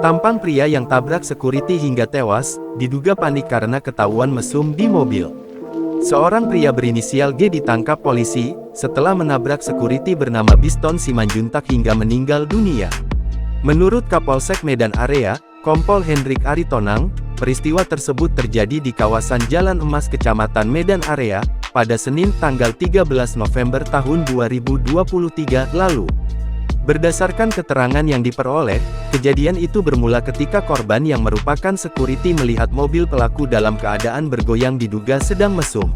Tampang pria yang tabrak security hingga tewas, diduga panik karena ketahuan mesum di mobil. Seorang pria berinisial G ditangkap polisi, setelah menabrak security bernama Biston Simanjuntak hingga meninggal dunia. Menurut Kapolsek Medan Area, Kompol Hendrik Aritonang, peristiwa tersebut terjadi di kawasan Jalan Emas Kecamatan Medan Area, pada Senin tanggal 13 November tahun 2023 lalu. Berdasarkan keterangan yang diperoleh, kejadian itu bermula ketika korban yang merupakan security melihat mobil pelaku dalam keadaan bergoyang diduga sedang mesum.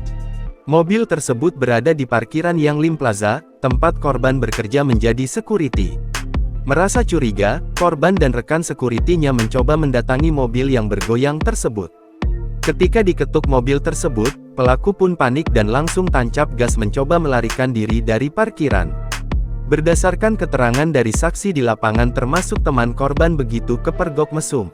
Mobil tersebut berada di parkiran Yang Lim Plaza, tempat korban bekerja menjadi security. Merasa curiga, korban dan rekan security-nya mencoba mendatangi mobil yang bergoyang tersebut. Ketika diketuk mobil tersebut, pelaku pun panik dan langsung tancap gas mencoba melarikan diri dari parkiran. Berdasarkan keterangan dari saksi di lapangan termasuk teman korban begitu kepergok mesum.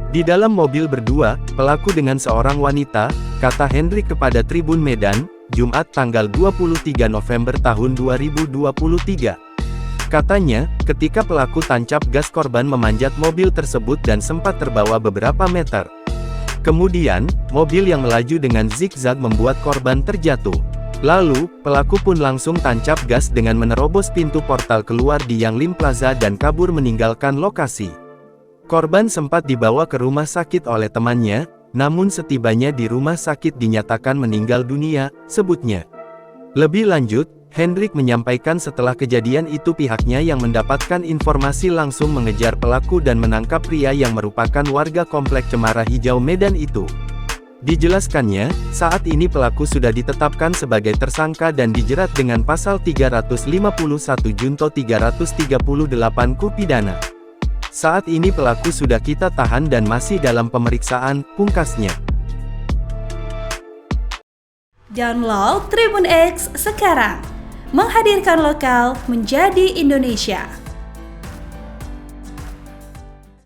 Di dalam mobil berdua, pelaku dengan seorang wanita, kata Hendrik kepada Tribun Medan, Jumat tanggal 23 November tahun 2023. Katanya, ketika pelaku tancap gas korban memanjat mobil tersebut dan sempat terbawa beberapa meter. Kemudian, mobil yang melaju dengan zigzag membuat korban terjatuh. Lalu, pelaku pun langsung tancap gas dengan menerobos pintu portal keluar di Yang Lim Plaza dan kabur meninggalkan lokasi. Korban sempat dibawa ke rumah sakit oleh temannya, namun setibanya di rumah sakit dinyatakan meninggal dunia, sebutnya. Lebih lanjut, Hendrik menyampaikan setelah kejadian itu pihaknya yang mendapatkan informasi langsung mengejar pelaku dan menangkap pria yang merupakan warga Komplek Cemara Hijau Medan itu. Dijelaskannya, saat ini pelaku sudah ditetapkan sebagai tersangka dan dijerat dengan pasal 351 Junto 338 KUH pidana. Saat ini pelaku sudah kita tahan dan masih dalam pemeriksaan, pungkasnya. Download Tribun X sekarang, menghadirkan lokal menjadi Indonesia.